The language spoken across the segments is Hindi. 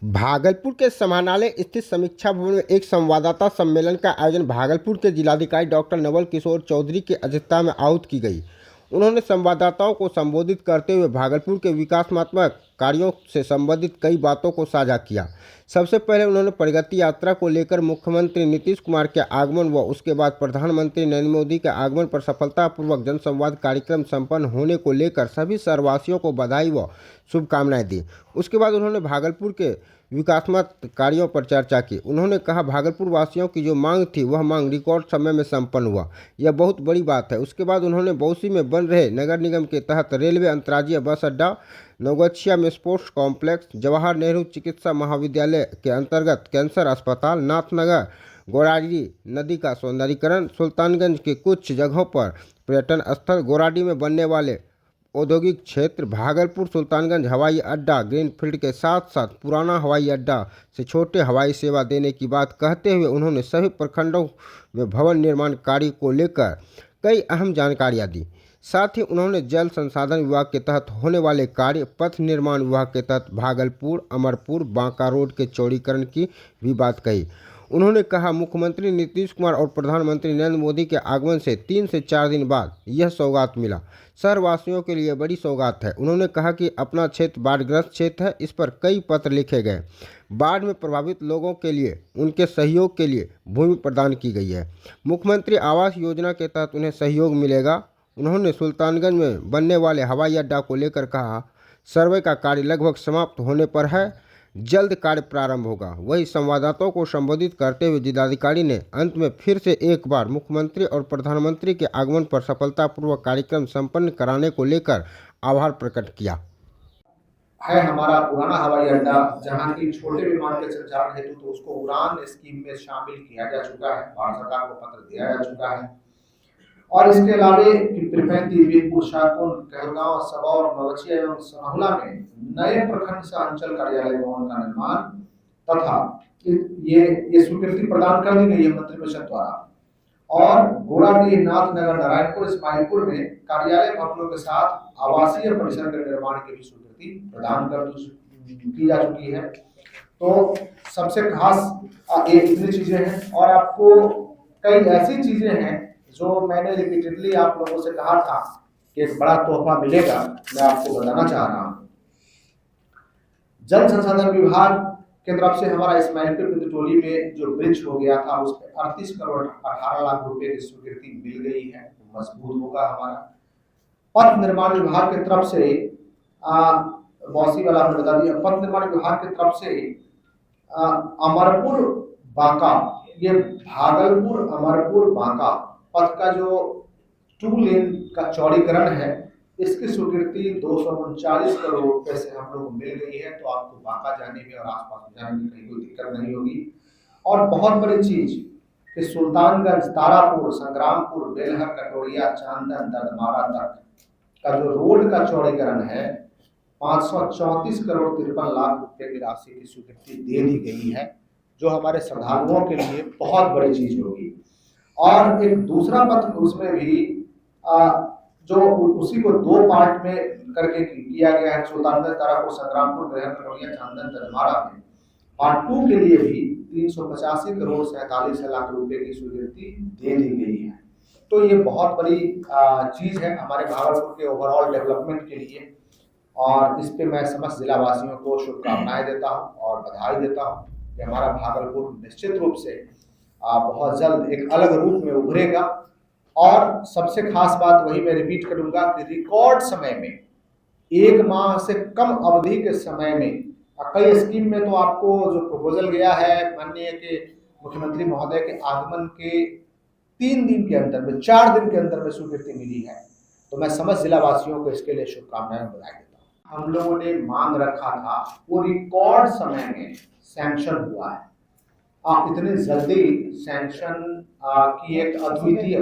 भागलपुर के समाहरणालय स्थित समीक्षा भवन में एक संवाददाता सम्मेलन का आयोजन भागलपुर के जिलाधिकारी डॉक्टर नवल किशोर चौधरी की अध्यक्षता में आयोजित की गई। उन्होंने संवाददाताओं को संबोधित करते हुए भागलपुर के विकासात्मक कार्यों से संबंधित कई बातों को साझा किया। सबसे पहले उन्होंने प्रगति यात्रा को लेकर मुख्यमंत्री नीतीश कुमार के आगमन व उसके बाद प्रधानमंत्री नरेंद्र मोदी के आगमन पर सफलतापूर्वक जनसंवाद कार्यक्रम संपन्न होने को लेकर सभी शहरवासियों को बधाई व शुभकामनाएं दी। उसके बाद उन्होंने भागलपुर के विकासात्मक कार्यों पर चर्चा की। उन्होंने कहा, भागलपुर वासियों की जो मांग थी वह मांग रिकॉर्ड समय में संपन्न हुआ, यह बहुत बड़ी बात है। उसके बाद उन्होंने बौसी में बन रहे नगर निगम के तहत रेलवे अंतर्राज्यीय बस अड्डा, नवगछिया में स्पोर्ट्स कॉम्प्लेक्स, जवाहर नेहरू चिकित्सा महाविद्यालय के अंतर्गत कैंसर अस्पताल, नाथनगर गोराडी नदी का सौंदर्यीकरण, सुल्तानगंज के कुछ जगहों पर पर्यटन स्थल, गोराडी में बनने वाले औद्योगिक क्षेत्र, भागलपुर सुल्तानगंज हवाई अड्डा ग्रीनफील्ड के साथ साथ पुराना हवाई अड्डा से छोटे हवाई सेवा देने की बात कहते हुए उन्होंने सभी प्रखंडों में भवन निर्माण कार्य को लेकर कई अहम जानकारियां दी। साथ ही उन्होंने जल संसाधन विभाग के तहत होने वाले कार्य, पथ निर्माण विभाग के तहत भागलपुर अमरपुर बांका रोड के चौड़ीकरण की भी बात कही। उन्होंने कहा, मुख्यमंत्री नीतीश कुमार और प्रधानमंत्री नरेंद्र मोदी के आगमन से 3 से 4 दिन बाद यह सौगात मिला। शहरवासियों के लिए बड़ी सौगात है। उन्होंने कहा कि अपना क्षेत्र बाढ़ग्रस्त क्षेत्र है, इस पर कई पत्र लिखे गए। बाढ़ में प्रभावित लोगों के लिए उनके सहयोग के लिए भूमि प्रदान की गई है। मुख्यमंत्री आवास योजना के तहत उन्हें सहयोग मिलेगा। उन्होंने सुल्तानगंज में बनने वाले हवाई अड्डा को लेकर कहा, सर्वे का कार्य लगभग समाप्त होने पर है, जल्द कार्य प्रारंभ होगा। वही संवाददाताओं को संबोधित करते हुए जिलाधिकारी ने अंत में फिर से एक बार मुख्यमंत्री और प्रधानमंत्री के आगमन पर सफलतापूर्वक कार्यक्रम संपन्न कराने को लेकर आभार प्रकट किया। है हमारा पुराना हवाई अड्डा, जहां की छोटे विमान के संचालन हेतु तो उसको उड़ान स्कीम में शामिल किया जा चुका है, भारत सरकार को पत्र दिया जा चुका है। और इसके अलावे त्रिपैंती, वीरपुर, शाहपुर, कहलगांव, सबौर, नवगछिया एवं सनहुला में नए प्रखंड सह अंचल कार्यालय भवन का निर्माण तथा ये स्वीकृति प्रदान कर दी गई है मंत्रिपरिषद द्वारा। और गोराडी, नाथनगर, नारायणपुर, इस्माइलपुर में कार्यालय भवनों के साथ आवासीय परिसर के निर्माण की भी स्वीकृति प्रदान की जा चुकी है। तो सबसे खास ये इतनी चीजें हैं और आपको कई ऐसी चीजें हैं जो मैंने रिपीटेडली आप लोगों से कहा था कि एक बड़ा तोहफा मिलेगा, मैं आपको बताना चाह रहा हूं। जल संसाधन विभाग की तरफ से हमारा इस्माइलपुर बिंदुटोली में जो ब्रिज हो गया था उस पर 38 करोड़ 18 लाख रुपए की स्वीकृति मिल गई है, मजबूत होगा हमारा। पथ निर्माण विभाग की तरफ से बौसी वाला हमने बता दिया। पथ निर्माण विभाग की तरफ से अमरपुर बांका, ये भागलपुर अमरपुर बांका पथ का जो 2 लेन का चौड़ीकरण है, इसकी स्वीकृति 239 करोड़ रुपए से हम लोग मिल गई है। तो आपको बांका जाने में और आसपास जाने में कहीं कोई दिक्कत नहीं होगी। और बहुत बड़ी चीज कि सुल्तानगंज, तारापुर, संग्रामपुर, बेलहर, कटोरिया, चांदन, ददमारा तक का जो रोड का चौड़ीकरण है, 534 करोड़ 53 लाख रुपए की राशि की स्वीकृति दे दी गई है, जो हमारे श्रद्धालुओं के लिए बहुत बड़ी चीज होगी। और एक दूसरा पत्र उसमें भी जो उसी को 2 पार्ट में करके किया गया है, सुल्तानगंज, तारापुर, संग्रामपुर, बेलहर, कटोरिया, चांदन, ददमारा में पार्ट 2 के लिए भी 385 करोड़ 47 लाख रुपए की स्वीकृति दे दी गई है। तो ये बहुत बड़ी चीज है हमारे भागलपुर के ओवरऑल डेवलपमेंट के लिए। और इस पे मैं समस्त जिलावासियों को शुभकामनाएं देता हूं और बधाई देता हूं कि हमारा भागलपुर निश्चित रूप से बहुत जल्द एक अलग रूप में उभरेगा। और सबसे खास बात वही मैं रिपीट करूंगा कि रिकॉर्ड समय में, 1 माह से कम अवधि के समय में, कई स्कीम में तो आपको जो प्रपोजल गया है माननीय के मुख्यमंत्री महोदय के आगमन के 3 दिन के अंदर में, 4 दिन के अंदर में स्वीकृति मिली है। तो मैं समस्त जिलावासियों को इसके लिए शुभकामनाएं बधाई देता हूँ। हम लोगों ने मांग रखा था, वो रिकॉर्ड समय में सैंक्शन हुआ है। इतने जल्दी सैंक्शन की एक अद्वितीय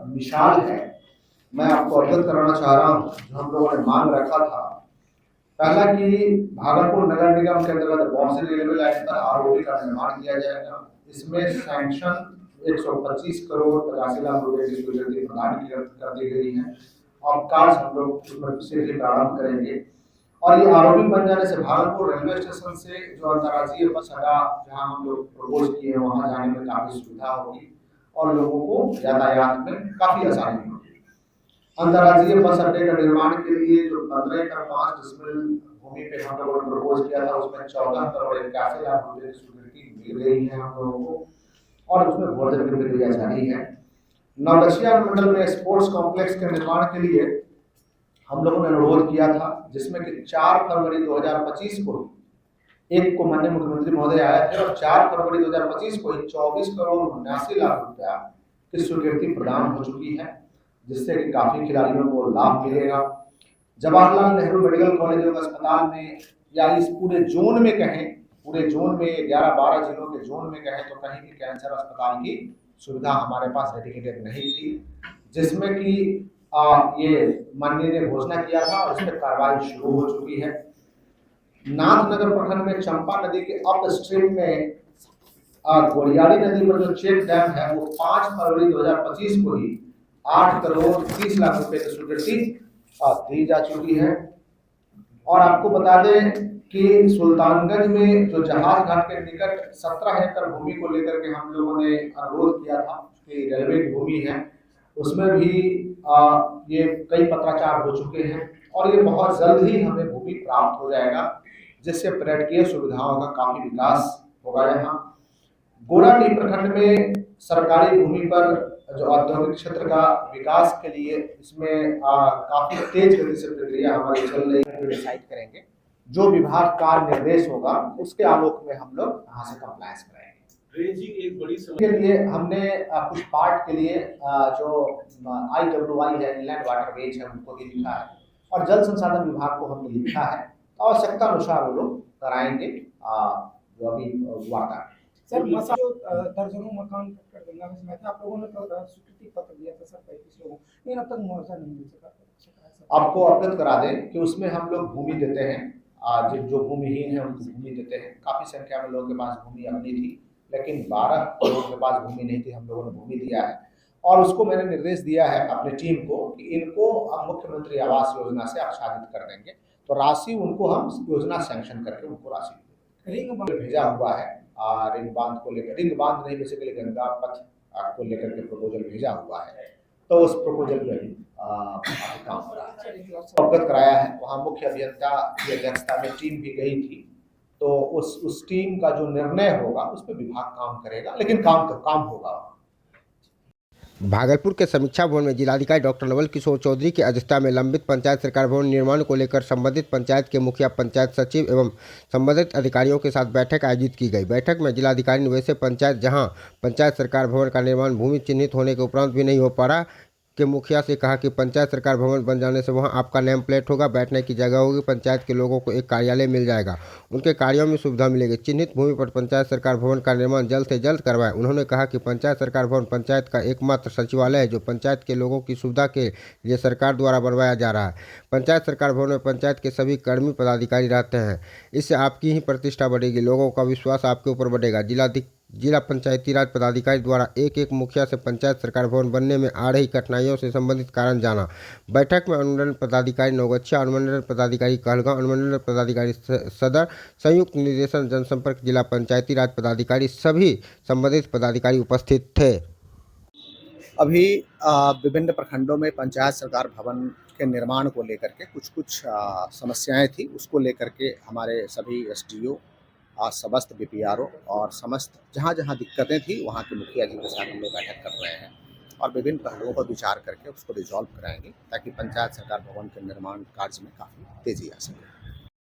मिसाल है। मैं आपको अवगत कराना चाह रहा हूँ जो हम लोगों ने मांग रखा था। पहला कि भागलपुर नगर निगम के अंतर्गत बौसी रेलवे लाइन पर आरओबी का निर्माण किया जाएगा। इसमें सैंक्शन 125 करोड़ 85 लाख रुपए की स्वीकृति प्रदान कर दी गई है और कार्य हम लोग उसमें से भी प्रारंभ करेंगे। और ये आरोपी बन जाने से भागलपुर रेलवे स्टेशन से जो अंतर्राज्यीय बस अड्डा जहां हम लोग प्रपोज किए हैं वहां जाने में काफी सुविधा होगी और लोगों को यातायात में काफी आसानी होगी। अंतर्राज्यीय बस अड्डे का निर्माण के लिए जो 15.5 डिसमिल भूमि पे हम लोगों ने प्रपोज किया था उसमें 14 करोड़ 81 लाख रुपए की स्वीकृति मिल गई है हम लोगों को और उसमें बहुत जल्द प्रक्रिया जारी है। नवगछिया मंडल में स्पोर्ट्स कॉम्प्लेक्स के निर्माण के लिए हम लोगों ने अनुरोध किया था जिसमें कि 4 फरवरी 2025 को एक को माननीय मुख्यमंत्री महोदय आए थे और 4 फरवरी 2025 को 24 करोड़ 79 लाख रुपया की स्वीकृति प्रदान हो चुकी है जिससे कि काफी खिलाड़ियों को लाभ मिलेगा। जवाहरलाल नेहरू मेडिकल कॉलेज और अस्पताल में या इस पूरे जोन में कहें, पूरे जोन में 11-12 जिलों के जोन में कहें तो कहीं भी कैंसर अस्पताल की सुविधा हमारे पास डेडिकेटेड नहीं थी, जिसमें कि ये माननीय ने घोषणा किया था और इस पर कार्रवाई शुरू हो चुकी है। नाथनगर प्रखंड में चंपा नदी के अप स्ट्रीम में गोलियारी नदी पर जो चेक डैम है वो 5 फरवरी 2025 को ही 8 करोड़ 30 लाख रुपए की स्वीकृति दी जा चुकी है। और आपको बता दें कि सुल्तानगंज में जो जहाज घाट के निकट 17 एकड़ भूमि को लेकर के हम लोगों ने अनुरोध किया था कि रेलवे की भूमि है उसमें भी ये कई पत्राचार हो चुके हैं और ये बहुत जल्द ही हमें भूमि प्राप्त हो जाएगा जिससे पर्यटकीय सुविधाओं का काफी विकास होगा। यहाँ गोराडीह प्रखंड में सरकारी भूमि पर जो औद्योगिक क्षेत्र का विकास के लिए इसमें काफी तेज गति से प्रक्रिया हमारी चल रही है। डिसाइड करेंगे जो विभाग का निर्देश होगा उसके आलोक में हम लोग यहाँ से कंप्लायंस कराएंगे। एक बड़ी के लिए हमने कुछ पार्ट के लिए जो IWI है इनलैंड वाटरवेज है उनको भी लिखा है और जल संसाधन विभाग को हमने लिखा है, आवश्यकता अनुसार वो लोग कराएंगे जो अभी वार्ता। सर मसा जो दर्जनों मकान कर गंगा में समय था, आप लोगों ने स्वीकृति पत्र दिया था सर 35 लोगों, लेकिन अब तक मुआवजा नहीं मिल सका। आपको अवगत करा दें कि उसमें हम लोग भूमि देते हैं, जो भूमिहीन है उनको भूमि देते हैं। काफी संख्या में लोगों के पास भूमि अपनी थी लेकिन 12 लोगों के पास भूमि नहीं थी, हम लोगों ने भूमि दिया है और उसको मैंने निर्देश दिया है अपने टीम को कि इनको हम मुख्यमंत्री आवास योजना से आच्छादित कर देंगे तो राशि उनको हम योजना सैंक्शन करके उनको राशि रिंग भेजा हुआ है। रिंग बांध को लेकर, रिंग बांध नहीं बेसिकली गंगा पथ को लेकर के प्रपोजल भेजा हुआ है तो उस प्रपोजल में भी काम अवगत कराया है। वहाँ मुख्य अभियंता की अध्यक्षता में टीम भी गई थी तो उस टीम का जो निर्णय होगा उस पर विभाग काम करेगा लेकिन काम होगा। भागलपुर के समीक्षा भवन में जिलाधिकारी डॉक्टर नवल किशोर चौधरी की अध्यक्षता में लंबित पंचायत सरकार भवन निर्माण को लेकर संबंधित पंचायत के मुखिया, पंचायत सचिव एवं संबंधित अधिकारियों के साथ बैठक आयोजित की गई। बैठक में जिलाधिकारी ने वैसे पंचायत जहां पंचायत सरकार भवन का निर्माण भूमि चिन्हित होने के उपरांत भी नहीं हो पा रहा के मुखिया से कहा कि पंचायत सरकार भवन बन जाने से वहां आपका नेम प्लेट होगा, बैठने की जगह होगी, पंचायत के लोगों को एक कार्यालय मिल जाएगा, उनके कार्यों में सुविधा मिलेगी। चिन्हित भूमि पर पंचायत सरकार भवन का निर्माण जल्द से जल्द करवाएं। उन्होंने कहा कि पंचायत सरकार भवन पंचायत का एकमात्र सचिवालय है जो पंचायत के लोगों की सुविधा के लिए सरकार द्वारा बनवाया जा रहा है। पंचायत सरकार भवन में पंचायत के सभी कर्मी पदाधिकारी रहते हैं, इससे आपकी ही प्रतिष्ठा बढ़ेगी, लोगों का विश्वास आपके ऊपर बढ़ेगा। जिला पंचायती राज पदाधिकारी द्वारा एक मुखिया से पंचायत सरकार भवन बनने में आ रही कठिनाइयों से संबंधित कारण जाना। बैठक में अनुमंडल पदाधिकारी नवगछिया, अनुमंडल पदाधिकारी कहलगांव, अनुमंडल पदाधिकारी सदर, संयुक्त निर्देशन जनसंपर्क, जिला पंचायती राज पदाधिकारी सभी संबंधित पदाधिकारी उपस्थित थे। अभी विभिन्न प्रखंडों में पंचायत सरकार भवन के निर्माण को लेकर के कुछ समस्याएं थी, उसको लेकर के हमारे सभी SDO समस्त BPRO और समस्त जहाँ दिक्कतें थी वहाँ के मुखिया जी के साथ हम लोग बैठक कर रहे हैं और विभिन्न पहलुओं पर विचार करके उसको रिजॉल्व कराएंगे ताकि पंचायत सरकार भवन के निर्माण कार्य में काफ़ी तेजी आ सके।